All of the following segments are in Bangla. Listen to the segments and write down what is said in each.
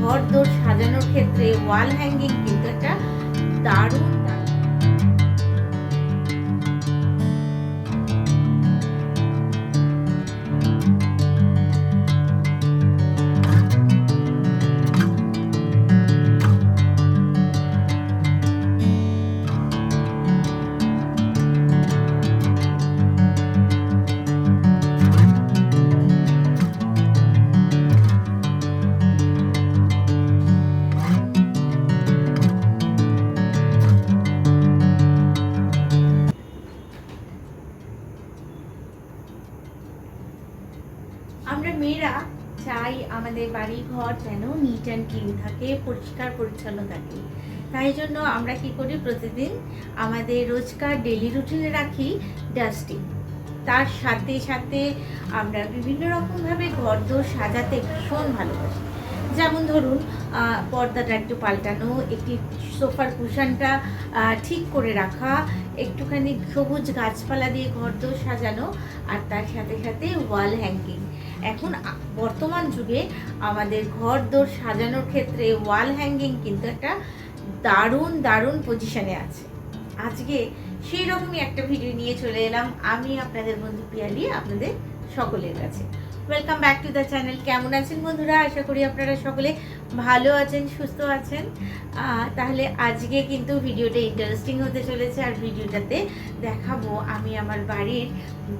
ঘর দোর সাজানোর ক্ষেত্রে ওয়াল হ্যাঙ্গিং কিন্তু একটা দারুণ আমরা মেয়েরা চাই আমাদের বাড়ি ঘর যেন নিট অ্যান্ড ক্লিন থাকে, পরিষ্কার পরিচ্ছন্ন থাকে। তাই জন্য আমরা কি করি, প্রতিদিন আমাদের রোজকার ডেলি রুটিনে রাখি ডাস্টিং। তার সাথে সাথে আমরা বিভিন্ন রকমভাবে ঘর দোর সাজাতে ভীষণ ভালোবাসি। যেমন ধরুন, পর্দাটা একটু পাল্টানো, একটি সোফার কুশনটা ঠিক করে রাখা, একটুখানি সবুজ গাছপালা দিয়ে ঘর দোর সাজানো, আর তার সাথে সাথে ওয়াল হ্যাঙ্গিং। এখন বর্তমান যুগে আমাদের ঘর দোর সাজানোর ক্ষেত্রে ওয়াল হ্যাঙ্গিং কিন্তু একটা দারুণ দারুণ পজিশনে আছে। আজকে সেই রকমই একটা ভিডিও নিয়ে চলে এলাম আমি, আপনাদের বন্ধু পিয়ালি, আপনাদের সকলের কাছে। Welcome back to the channel. কেমন আছেন বন্ধুরা? আশা করি আপনারা সকলে ভালো আছেন, সুস্থ আছেন। তাহলে আজকে কিন্তু ভিডিওটা ইন্টারেস্টিং হতে চলেছে। আর ভিডিওটাতে দেখাবো আমি আমার বাড়ির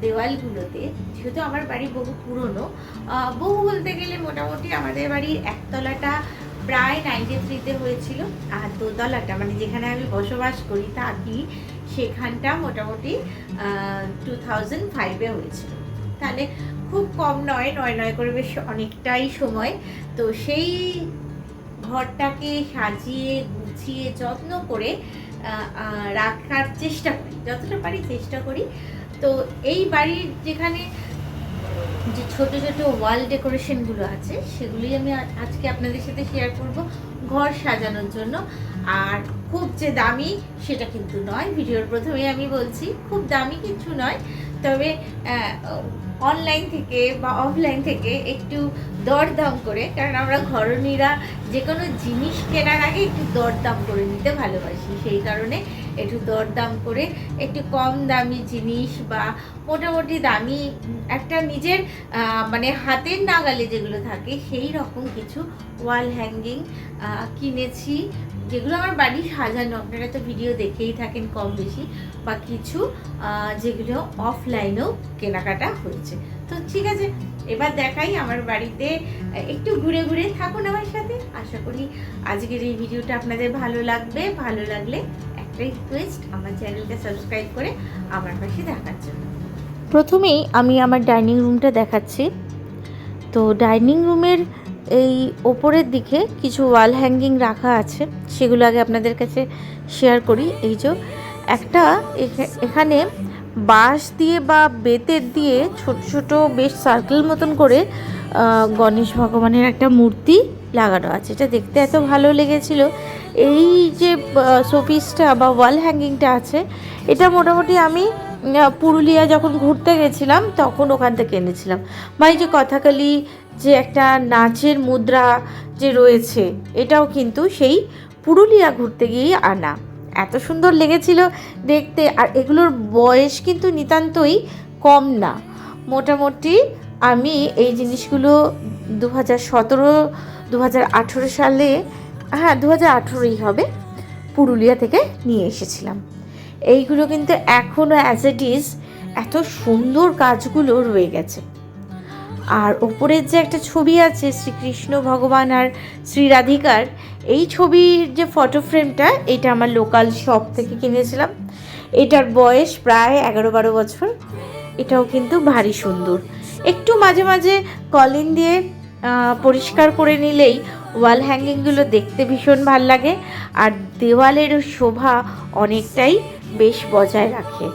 দেওয়ালগুলোতে, যেহেতু আমার বাড়ি বহু পুরনো, বহু বলতে গেলে মোটামুটি আমাদের বাড়ির একতলাটা প্রায় 93-তে হয়েছিল, আর দোতলাটা মানে যেখানে আমি বসবাস করি থাকি সেখানটা মোটামুটি 2005-এ হয়েছিল। তাহলে খুব কম নয়, নয় নয় করে বেশ অনেকটাই সময়। তো সেই ঘরটাকে সাজিয়ে গুছিয়ে যত্ন করে রাখার চেষ্টা করি, যতটা পারি চেষ্টা করি। তো এই বাড়ির যেখানে যে ছোট ছোট ওয়াল ডেকোরেশনগুলো আছে সেগুলি আমি আজকে আপনাদের সাথে শেয়ার করব ঘর সাজানোর জন্য। আর খুব যে দামি সেটা কিন্তু নয়, ভিডিওর প্রথমে আমি বলছি খুব দামি কিছু নয়, তবে অনলাইন থেকে বা অফলাইন থেকে একটু দরদাম করে, কারণ আমরা ঘরণীরা যে কোনো জিনিস কেনার আগে একটু দরদাম করে নিতে ভালোবাসি, সেই কারণে একটু দরদাম করে একটু কম দামি জিনিস বা মোটামুটি দামি একটা নিজের মানে হাতের নাগালে যেগুলো থাকে সেই রকম কিছু ওয়াল হ্যাঙ্গিং কিনেছি, যেগুলো আমার বাড়ি সাজানো। আপনারা তো ভিডিও দেখেই থাকেন কম বেশি, বা কিছু যেগুলো অফলাইনেও কেনাকাটা হয়েছে। তো ঠিক আছে, এবার দেখাই আমার বাড়িতে, একটু ঘুরে ঘুরে থাকুন আমার সাথে। আশা করি আজকের এই ভিডিওটা আপনাদের ভালো লাগবে। ভালো লাগলে একটা রিকোয়েস্ট, আমার চ্যানেলটা সাবস্ক্রাইব করে আমার পাশে দেখার জন্য। প্রথমেই আমি আমার ডাইনিং রুমটা দেখাচ্ছি। তো ডাইনিং রুমের এই ওপরের দিকে কিছু ওয়াল হ্যাঙ্গিং রাখা আছে, সেগুলো আগে আপনাদের কাছে শেয়ার করি। এই যে একটা এখানে বাঁশ দিয়ে বা বেতের দিয়ে ছোট ছোট বেশ সার্কেল মতন করে গণেশ ভগবানের একটা মূর্তি লাগানো আছে। এটা দেখতে এত ভালো লেগেছিল। এই যে শোপিসটা বা ওয়াল হ্যাঙ্গিংটা আছে, এটা মোটামুটি আমি পুরুলিয়া যখন ঘুরতে গেছিলাম তখন ওখান থেকে এনেছিলাম। বা এই যে কথাকালি যে একটা নাচের মুদ্রা যে রয়েছে, এটাও কিন্তু সেই পুরুলিয়া ঘুরতে গিয়েই আনা। এত সুন্দর লেগেছিল দেখতে। আর এগুলোর বয়স কিন্তু নিতান্তই কম না। মোটামুটি আমি এই জিনিসগুলো 2017-2018 সালে, হ্যাঁ 2018ই হবে, পুরুলিয়া থেকে নিয়ে এসেছিলাম। এইগুলো কিন্তু এখনও অ্যাজ ইট ইজ এত সুন্দর কাজগুলো রয়ে গেছে। আর ওপরের যে একটা ছবি আছে শ্রীকৃষ্ণ ভগবান আর শ্রী রাধিকার, এই ছবির যে ফটো ফ্রেমটা, এটা আমার লোকাল শপ থেকে কিনেছিলাম। এটার বয়স প্রায় 11-12 বছর। এটাও কিন্তু ভারী সুন্দর। একটু মাঝে মাঝে কলিন দিয়ে পরিষ্কার করে নিলেই ওয়াল হ্যাঙ্গিংগুলো দেখতে ভীষণ ভাল লাগে, আর দেওয়ালেরও শোভা অনেকটাই বেশ বজায় রাখে।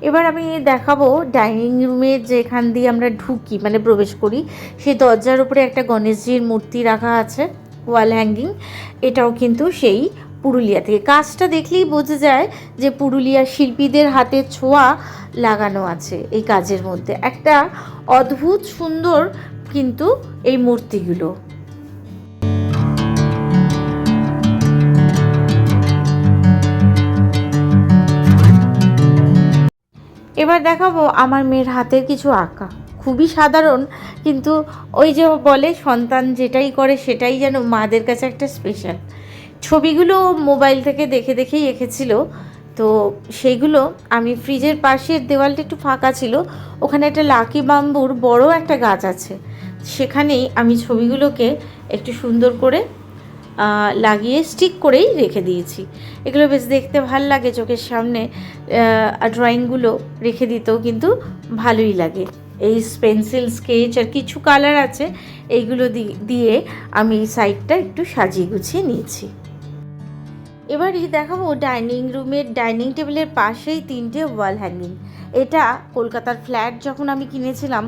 এবার আমি দেখাবো ডাইনিং রুমে যেখান দিয়ে আমরা ঢুকি, মানে প্রবেশ করি, সেই দরজার উপরে একটা গণেশজির মূর্তি রাখা আছে ওয়াল হ্যাঙ্গিং। এটাও কিন্তু সেই পুরুলিয়া থেকে। কাজটা দেখলেই বোঝা যায় যে পুরুলিয়ার শিল্পীদের হাতের ছোঁয়া লাগানো আছে এই কাজের মধ্যে। একটা অদ্ভুত সুন্দর কিন্তু এই মূর্তিগুলো। এবার দেখাবো আমার মেয়ের হাতের কিছু আঁকা, খুবই সাধারণ, কিন্তু ওই যে বলে সন্তান যেটাই করে সেটাই যেন মাদের কাছে একটা স্পেশাল। ছবিগুলো মোবাইল থেকে দেখে দেখেই এঁকেছিল, তো সেইগুলো আমি ফ্রিজের পাশের দেওয়ালটা একটু ফাঁকা ছিল, ওখানে একটা লাকি বাম্বুর বড় একটা গাছ আছে, সেখানেই আমি ছবিগুলোকে একটু সুন্দর করে লাগিয়ে স্টিক করেই রেখে দিয়েছি। এগুলো বেশ দেখতে ভাল লাগে, চোখের সামনে ড্রয়িংগুলো রেখে দিতেও কিন্তু ভালোই লাগে। এই পেন্সিল স্কেচ আর কিছু কালার আছে, এইগুলো দিয়ে আমি এই সাইডটা একটু সাজিয়ে গুছিয়ে নিয়েছি। এবারই দেখাবো ডাইনিং রুমের ডাইনিং টেবিলের পাশেই 3টে ওয়াল হ্যাঙ্গিং। এটা কলকাতার ফ্ল্যাট যখন আমি কিনেছিলাম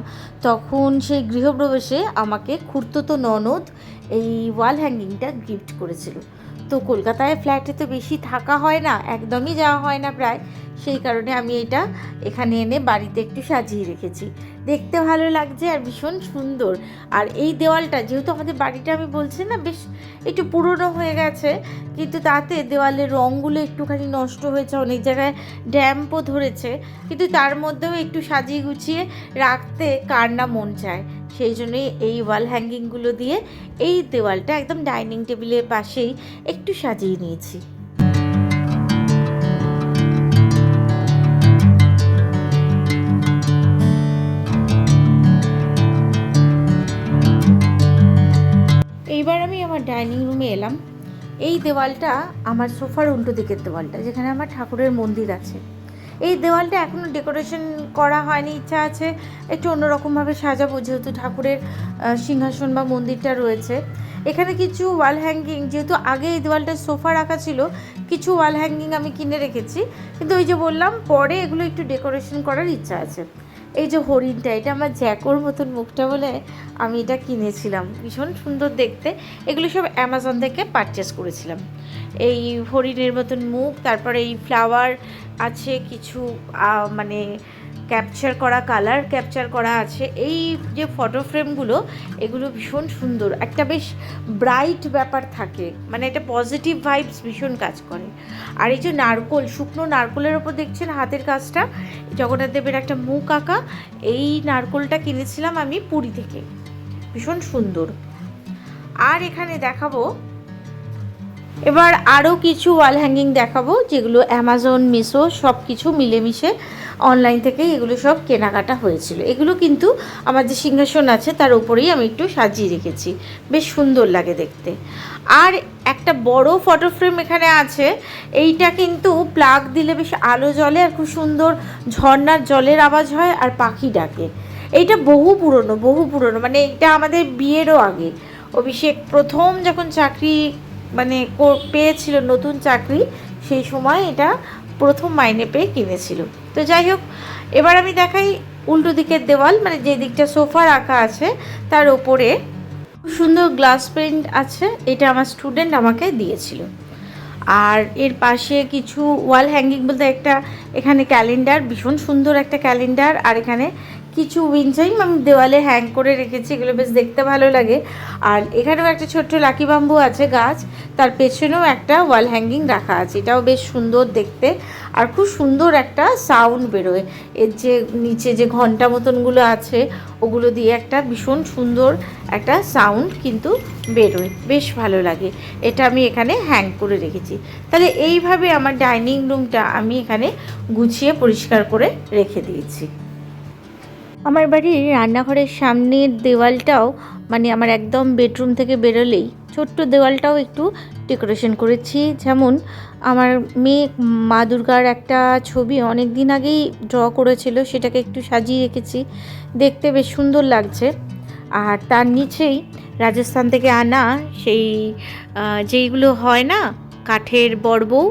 তখন সেই গৃহপ্রবেশে আমাকে খুড়তুতো ননদ এই ওয়াল হ্যাঙ্গিংটা গিফট করেছিল। তো কলকাতায় ফ্ল্যাটে তো বেশি থাকা হয় না, একদমই যাওয়া হয় না প্রায়, সেই কারণে আমি এটা এখানে এনে বাড়িতে একটু সাজিয়ে রেখেছি। দেখতে ভালো লাগছে আর ভীষণ সুন্দর। আর এই দেওয়ালটা যেহেতু আমাদের বাড়িটা আমি বলছি না বেশ একটু পুরনো হয়ে গেছে, কিন্তু তাতে দেওয়ালের রঙগুলো একটুখানি নষ্ট হয়েছে, অনেক জায়গায় ড্যাম্পও ধরেছে, কিন্তু তার মধ্যেও একটু সাজিয়ে গুছিয়ে রাখতে কার না মন চায়। সেই জন্যই এই ওয়াল হ্যাঙ্গিংগুলো দিয়ে এই দেওয়ালটা একদম ডাইনিং টেবিলের পাশেই একটু সাজিয়ে নিয়েছি। এইবার আমি আমার ডাইনিং রুমে এলাম। এই দেওয়ালটা আমার সোফার উল্টো দিকের দেওয়ালটা, যেখানে আমার ঠাকুরের মন্দির আছে। এই দেওয়ালটা এখনও ডেকোরেশন করা হয়নি, ইচ্ছা আছে একটু অন্যরকমভাবে সাজাবো, যেহেতু ঠাকুরের সিংহাসন বা মন্দিরটা রয়েছে। এখানে কিছু ওয়াল হ্যাঙ্গিং, যেহেতু আগে এই দেওয়ালটা সোফা রাখা ছিল, কিছু ওয়াল হ্যাঙ্গিং আমি কিনে রেখেছি, কিন্তু ওই যে বললাম পরে এগুলো একটু ডেকোরেশন করার ইচ্ছা আছে। এই যে হরিণটা, এটা আমার জ্যাকোর মতন মুখটা বলে আমি এটা কিনেছিলাম, ভীষণ সুন্দর দেখতে। এগুলো সব অ্যামাজন থেকে পারচেস করেছিলাম। এই হরিণের মতন মুখ, তারপরে এই ফ্লাওয়ার আছে কিছু, মানে কালার ক্যাপচার করা আছে। এই যে ফটো ফ্রেমগুলো, এগুলো ভীষণ সুন্দর, একটা বেশ ব্রাইট ব্যাপার থাকে, মানে এটা পজিটিভ ভাইবস ভীষণ কাজ করে। আর এই যে নারকোল, শুকনো নারকোলের ওপর দেখছেন হাতের কাজটা, জগন্নাথ দেবের একটা মুখ আঁকা, এই নারকোলটা কিনেছিলাম আমি পুরী থেকে, ভীষণ সুন্দর। আর এখানে দেখাবো এবার আরও কিছু ওয়াল হ্যাঙ্গিং দেখাবো, যেগুলো অ্যামাজন, মিশো সব কিছু মিলেমিশে অনলাইন থেকেই এগুলো সব কেনাকাটা হয়েছিল। এগুলো কিন্তু আমার যে সিংহাসন আছে তার উপরেই আমি একটু সাজিয়ে রেখেছি, বেশ সুন্দর লাগে দেখতে। আর একটা বড় ফটো ফ্রেম এখানে আছে, এইটা কিন্তু প্লাগ দিলে বেশ আলো জ্বলে আর খুব সুন্দর ঝর্নার জলের আওয়াজ হয় আর পাখি ডাকে। এইটা বহু পুরনো, মানে এটা আমাদের বিয়েরও আগে। অভিষেক প্রথম যখন চাকরি মানে পেয়েছিল, নতুন চাকরি, সেই সময় এটা প্রথম মাইনে পেয়ে কিনেছিল। তো যাই হোক, এবার আমি দেখাই উল্টো দিকের দেওয়াল, মানে যে দিকটা সোফা রাখা আছে তার ওপরে খুব সুন্দর গ্লাস প্রিন্ট আছে, এটা আমার স্টুডেন্ট আমাকে দিয়েছিল। আর এর পাশে কিছু ওয়াল হ্যাঙ্গিং বলতে একটা এখানে ক্যালেন্ডার, ভীষণ সুন্দর একটা ক্যালেন্ডার, আর এখানে কিছু উইনচাইম আমি দেওয়ালে হ্যাং করে রেখেছি, এগুলো বেশ দেখতে ভালো লাগে। আর এখানেও একটা ছোট্ট লাকি বাম্বু আছে গাছ, তার পেছনেও একটা ওয়াল হ্যাঙ্গিং রাখা আছে, এটাও বেশ সুন্দর দেখতে। আর খুব সুন্দর একটা সাউন্ড বেরোয়, এর যে নিচে যে ঘন্টা মতনগুলো আছে ওগুলো দিয়ে একটা ভীষণ সুন্দর একটা সাউন্ড কিন্তু বেরোয়, বেশ ভালো লাগে। এটা আমি এখানে হ্যাং করে রেখেছি। তাহলে এইভাবে আমার ডাইনিং রুমটা আমি এখানে গুছিয়ে পরিষ্কার করে রেখে দিয়েছি। আমার বাড়ির রান্নাঘরের সামনের দেওয়ালটাও, মানে আমার একদম বেডরুম থেকে বেরোলেই ছোট্ট দেওয়ালটাও একটু ডেকোরেশন করেছি। যেমন আমার মেয়ে মা দুর্গার একটা ছবি অনেক দিন আগেই ড্র করেছিল, সেটাকে একটু সাজিয়ে রেখেছি, দেখতে বেশ সুন্দর লাগছে। আর তার নিচেই রাজস্থান থেকে আনা সেই যেইগুলো হয় না কাঠের বড়বউ,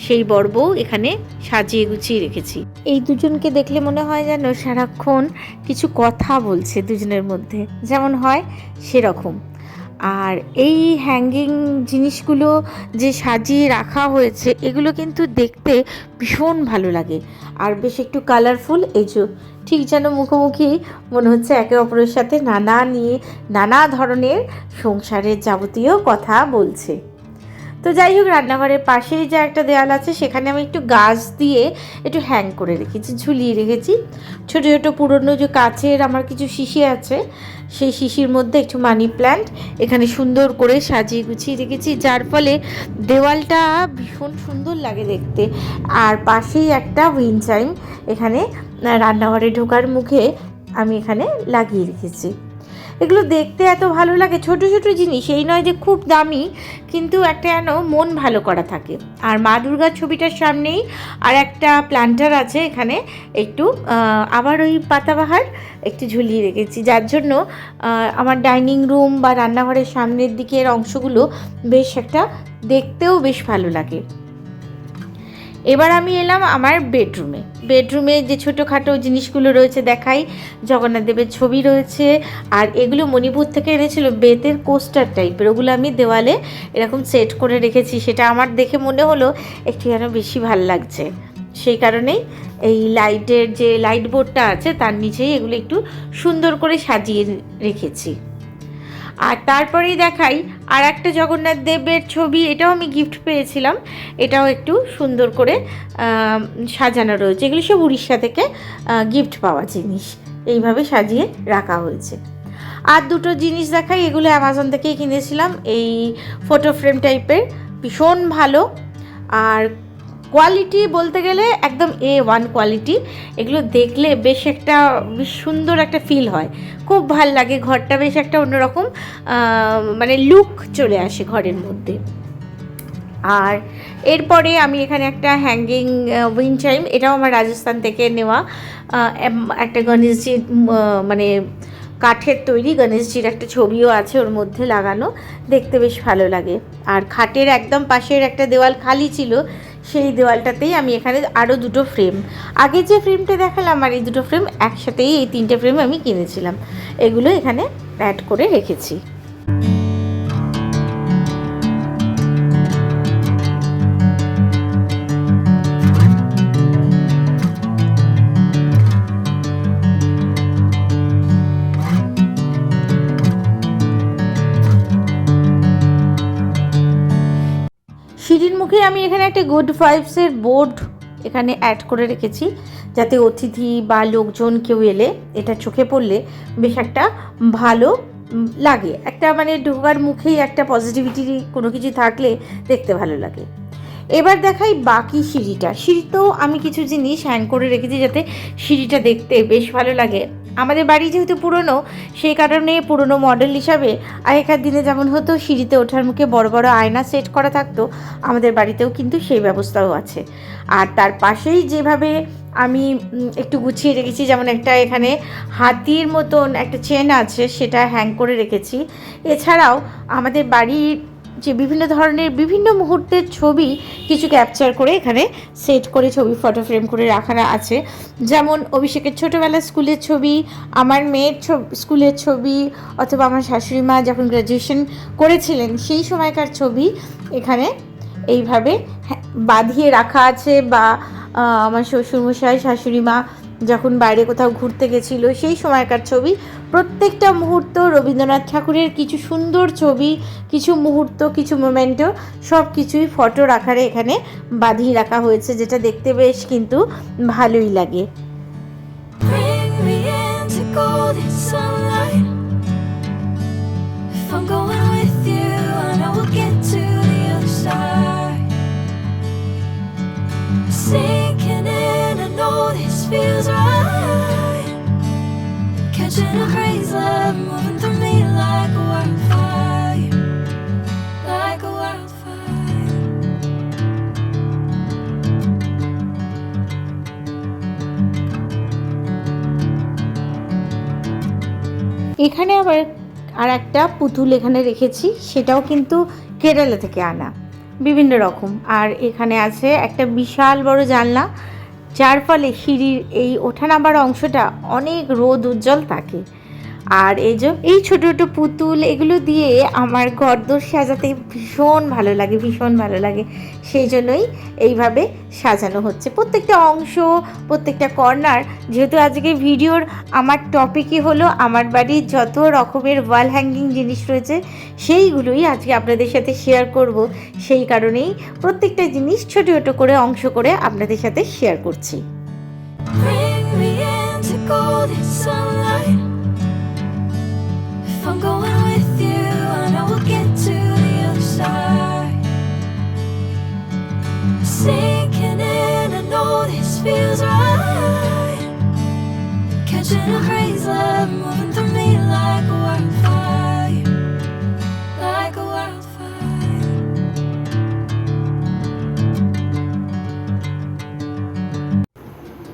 সেই বড়বউ এখানে সাজিয়ে গুছিয়ে রেখেছি। এই দুজনকে দেখলে মনে হয় যেন সারাক্ষণ কিছু কথা বলছে দুজনের মধ্যে, যেমন হয় সেরকম। আর এই হ্যাঙ্গিং জিনিসগুলো যে সাজিয়ে রাখা হয়েছে এগুলো কিন্তু দেখতে ভীষণ ভালো লাগে আর বেশ একটু কালারফুল। এই যে ঠিক যেন মুখোমুখি মনে হচ্ছে একে অপরের সাথে নানা ধরনের সংসারের যাবতীয় কথা বলছে। তো যাই হোক, রান্নাঘরের পাশেই যে একটা দেওয়াল আছে সেখানে আমি একটু গাছ দিয়ে একটু হ্যাং করে রেখেছি, ঝুলিয়ে রেখেছি। ছোটো ছোটো পুরনো যে কাচের আমার কিছু শিশি আছে, সেই শিশির মধ্যে একটু মানি প্ল্যান্ট এখানে সুন্দর করে সাজিয়ে গুছিয়ে রেখেছি, যার ফলে দেওয়ালটা ভীষণ সুন্দর লাগে দেখতে। আর পাশেই একটা উইন্ড চাইম এখানে রান্নাঘরে ঢোকার মুখে আমি এখানে লাগিয়ে রেখেছি। এগুলো দেখতে এত ভালো লাগে, ছোট ছোট জিনিস, এই নয় যে খুব দামি, কিন্তু একটা যেন মন ভালো করা থাকে। আর মা দুর্গার ছবিটার সামনেই আর একটা প্ল্যান্টার আছে, এখানে একটু আবার ওই পাতাবাহার একটু ঝুলিয়ে রেখেছি, যার জন্য আমার ডাইনিং রুম বা রান্নাঘরের সামনের দিকের অংশগুলো বেশ একটা দেখতেও বেশ ভালো লাগে। এবার আমি এলাম আমার বেডরুমে যে ছোটোখাটো জিনিসগুলো রয়েছে দেখাই। জগন্নাথ দেবের ছবি রয়েছে, আর এগুলো মণিপুর থেকে এনেছিল বেতের কোস্টার টাইপের, ওগুলো আমি দেওয়ালে এরকম সেট করে রেখেছি। সেটা আমার দেখে মনে হলো একটু যেন বেশি ভাল লাগছে, সেই কারণেই এই লাইটের যে লাইট বোর্ডটা আছে তার নিচেই এগুলো একটু সুন্দর করে সাজিয়ে রেখেছি। আর তারপরেই দেখাই আর একটা জগন্নাথ দেবের ছবি, এটাও আমি গিফট পেয়েছিলাম, এটাও একটু সুন্দর করে সাজানো রয়েছে। এগুলো সব উড়িষ্যা থেকে গিফট পাওয়া জিনিস, এইভাবে সাজিয়ে রাখা হয়েছে। আর দুটো জিনিস দেখাই, এগুলো অ্যামাজন থেকেই কিনেছিলাম, এই ফটো ফ্রেম টাইপের, ভীষণ ভালো। আর কোয়ালিটি বলতে গেলে একদম A1 কোয়ালিটি। এগুলো দেখলে বেশ সুন্দর একটা ফিল হয়, খুব ভাল লাগে, ঘরটা বেশ একটা অন্যরকম মানে লুক চলে আসে ঘরের মধ্যে। আর এরপরে আমি এখানে একটা হ্যাঙ্গিং উইন্ড চাইম, এটাও আমার রাজস্থান থেকে নেওয়া, একটা গণেশজির মানে কাঠের তৈরি গণেশজির একটা ছবিও আছে ওর মধ্যে লাগানো, দেখতে বেশ ভালো লাগে। আর খাটের একদম পাশের একটা দেওয়াল খালি ছিল, সেই দেওয়ালটাতেই আমি এখানে আরও দুটো ফ্রেম, আগে যে ফ্রেমটা দেখালাম আর এই দুটো ফ্রেম একসাথেই, এই তিনটে ফ্রেম আমি কিনেছিলাম, এগুলো এখানে অ্যাড করে রেখেছি। সিঁড়ির মুখে আমি এখানে একটা গুড ভাইবসের বোর্ড এখানে অ্যাড করে রেখেছি, যাতে অতিথি বা লোকজন কেউ এলে এটা চোখে পড়লে বেশ একটা ভালো লাগে, একটা মানে ঢোকার মুখেই একটা পজিটিভিটি কোনো কিছু থাকলে দেখতে ভালো লাগে। এবার দেখাই বাকি সিঁড়িতেও আমি কিছু জিনিস হ্যাং করে রেখেছি যাতে সিঁড়িটা দেখতে বেশ ভালো লাগে। আমাদের বাড়ি যেহেতু পুরনো, সেই কারণে পুরনো মডেল হিসাবে আগেকার দিনে যেমন হতো সিঁড়িতে ওঠার মুখে বড় বড় আয়না সেট করা থাকতো, আমাদের বাড়িতেও কিন্তু সেই ব্যবস্থাও আছে। আর তার পাশেই যেভাবে আমি একটু গুছিয়ে রেখেছি, যেমন একটা এখানে হাতির মতন একটা চেন আছে, সেটা হ্যাং করে রেখেছি। এছাড়াও আমাদের বাড়ির যে বিভিন্ন ধরনের বিভিন্ন মুহূর্তের ছবি কিছু ক্যাপচার করে এখানে সেট করে ছবি ফটো ফ্রেম করে রাখা আছে, যেমন অভিষেকের ছোটোবেলার স্কুলের ছবি, আমার মেয়ের স্কুলের ছবি, অথবা আমার শাশুড়ি মা যখন গ্র্যাজুয়েশন করেছিলেন সেই সময়কার ছবি এখানে এইভাবে বাঁধিয়ে রাখা আছে, বা আমার শ্বশুরমশাই শাশুড়ি মা যখন বাইরে কোথাও ঘুরতে গেছিলো সেই সময়কার ছবি, প্রত্যেকটা মুহূর্ত রবীন্দ্রনাথ ঠাকুরের কিছু সুন্দর ছবি, কিছু মুহূর্ত, কিছু মোমেন্টো, সব কিছুই ফটো আকারে এখানে বাঁধিয়ে রাখা হয়েছে, যেটা দেখতে বেশ কিন্তু ভালোই লাগে। Feels right, catching a crazy love moving through me like a wildfire, like a wildfire. এখানে আবার আর একটা পুতুল এখানে রেখেছি, সেটাও কিন্তু কেরালা থেকে আনা, বিভিন্ন রকম। আর এখানে আছে একটা বিশাল বড় জানলা, যার ফলে সিঁড়ির এই ওঠা নামার অংশটা অনেক রোদ উজ্জ্বল থাকে। আর এই ছোটো ছোটো পুতুল এগুলো দিয়ে আমার ঘরদোর সাজাতে ভীষণ ভালো লাগে, ভীষণ ভালো লাগে। সেই জন্যই এইভাবে সাজানো হচ্ছে প্রত্যেকটা অংশ, প্রত্যেকটা কর্নার। যেহেতু আজকে ভিডিওর আমার টপিকই হলো আমার বাড়ির যত রকমের ওয়াল হ্যাঙ্গিং জিনিস রয়েছে সেইগুলোই আজকে আপনাদের সাথে শেয়ার করব। সেই কারণেই প্রত্যেকটা জিনিস ছোটো ছোটো করে অংশ করে আপনাদের সাথে শেয়ার করছি। Bring me into golden sunlight. If I'm going with you, I know we'll get to the other side. Sinking in, I know this feels right. Catching a crazy love moving through me like a wildfire, like a wildfire.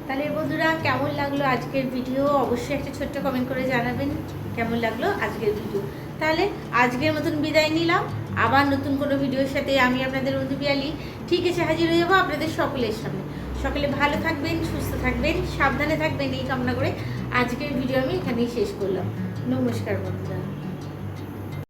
তাহলে বন্ধুরা, কেমন লাগলো আজকের ভিডিও অবশ্যই একটা ছোট্ট কমেন্ট করে জানাবেন কেমন লাগলো আজকের ভিডিও। তাহলে আজকের মতন বিদায় নিলাম, আবার নতুন কোনো ভিডিওর সাথে আমি আপনাদের বন্ধু পিয়ালি ঠিক আছে হাজির হয়ে যাবো আপনাদের সকলের সামনে। সকলে ভালো থাকবেন, সুস্থ থাকবেন, সাবধানে থাকবেন এই কামনা করে আজকের ভিডিও আমি এখানেই শেষ করলাম। নমস্কার বন্ধুরা।